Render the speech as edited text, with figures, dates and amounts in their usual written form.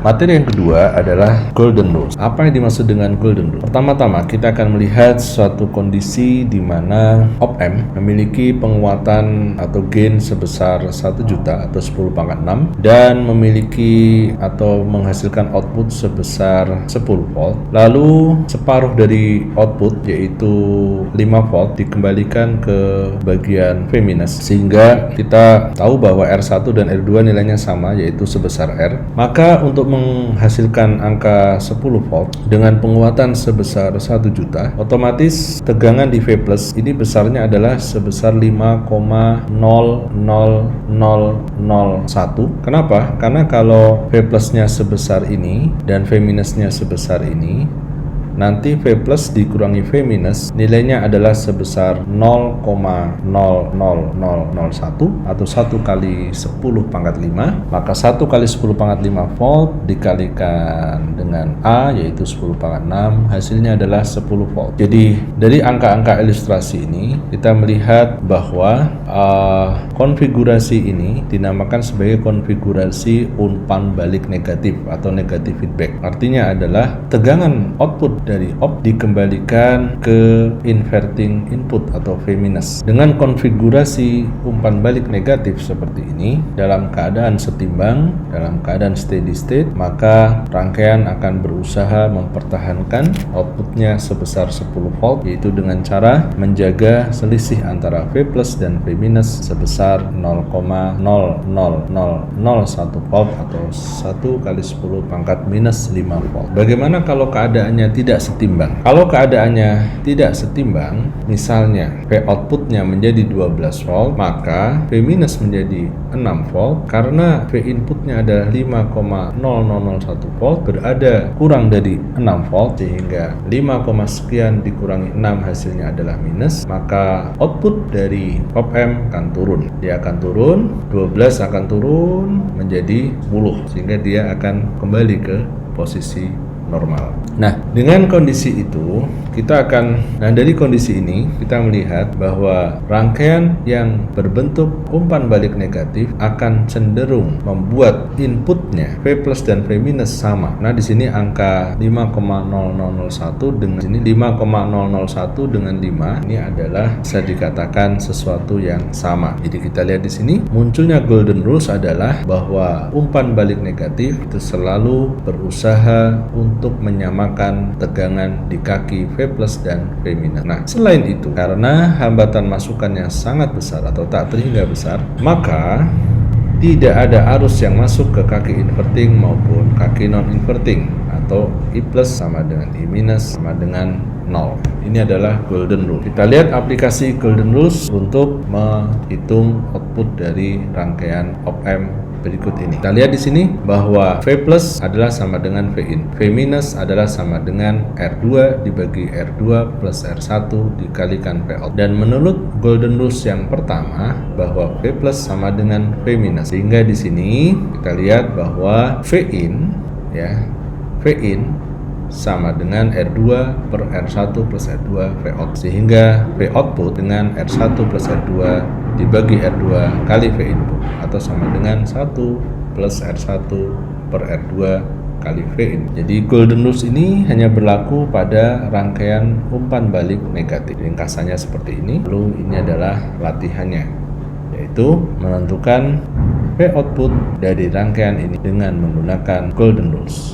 Materi yang kedua adalah Golden Rules. Apa yang dimaksud dengan Golden Rules? Pertama-tama kita akan melihat suatu kondisi di mana op-amp memiliki penguatan atau gain sebesar 1 juta atau 10 pangkat 6 dan memiliki atau menghasilkan output sebesar 10 volt. Lalu separuh dari output yaitu 5 volt dikembalikan ke bagian V- sehingga kita tahu bahwa R1 dan R2 nilainya sama yaitu sebesar R. Maka untuk menghasilkan angka 10 volt dengan penguatan sebesar 1 juta, otomatis tegangan di V+ ini besarnya adalah sebesar 5,00001. Kenapa? Karena kalau V+-nya sebesar ini dan V-nya sebesar ini, nanti V+ dikurangi V- nilainya adalah sebesar 0,00001 atau 1 kali 10 pangkat 5. Maka 1 kali 10 pangkat 5 volt dikalikan dengan A yaitu 10 pangkat 6, hasilnya adalah 10 volt. Jadi dari angka-angka ilustrasi ini kita melihat bahwa konfigurasi ini dinamakan sebagai konfigurasi umpan balik negatif atau negatif feedback. Artinya adalah tegangan output dari op dikembalikan ke inverting input atau V-. Dengan konfigurasi umpan balik negatif seperti ini, dalam keadaan setimbang, dalam keadaan steady state, maka rangkaian akan berusaha mempertahankan outputnya sebesar 10 volt, yaitu dengan cara menjaga selisih antara V+ dan V- sebesar 0,00001 volt atau 1 kali 10 pangkat minus 5 volt. Bagaimana kalau keadaannya tidak setimbang? Kalau keadaannya tidak setimbang, misalnya V outputnya menjadi 12 volt, maka V- menjadi 6 volt. Karena V inputnya adalah 5,0001 volt, berada kurang dari 6 volt, sehingga 5, sekian dikurangi 6 hasilnya adalah minus, maka output dari op-amp akan turun. Dia akan turun, 12 akan turun menjadi 10, sehingga dia akan kembali ke posisi normal. Nah, dengan kondisi itu dari kondisi ini kita melihat bahwa rangkaian yang berbentuk umpan balik negatif akan cenderung membuat inputnya V+ dan V- sama. Nah, di sini angka 5,0001 dengan sini 5,001 dengan 5 ini adalah bisa dikatakan sesuatu yang sama. Jadi kita lihat di sini munculnya Golden Rules adalah bahwa umpan balik negatif itu selalu berusaha untuk menyamakan tegangan di kaki V+ dan V-. Nah, selain itu, karena hambatan masukan yang sangat besar atau tak terhingga besar, maka tidak ada arus yang masuk ke kaki inverting maupun kaki non-inverting, atau I+ sama dengan I- sama dengan 0. Ini adalah Golden Rule. Kita lihat aplikasi Golden Rules untuk menghitung output dari rangkaian op-amp berikut ini. Kita lihat di sini bahwa V+ adalah sama dengan V-in. V- adalah sama dengan R2 dibagi R2 plus R1 dikalikan V-out. Dan menurut Golden Rules yang pertama bahwa V+ sama dengan V-. Sehingga di sini kita lihat bahwa V-in sama dengan R2 per R1 plus R2 V-out, sehingga V output dengan R1 plus R2 dibagi R2 kali V input atau sama dengan 1 plus R1 per R2 kali V input. Jadi Golden Rules ini hanya berlaku pada rangkaian umpan balik negatif. Ringkasannya seperti ini. Lalu ini adalah latihannya, yaitu menentukan V output dari rangkaian ini dengan menggunakan Golden Rules.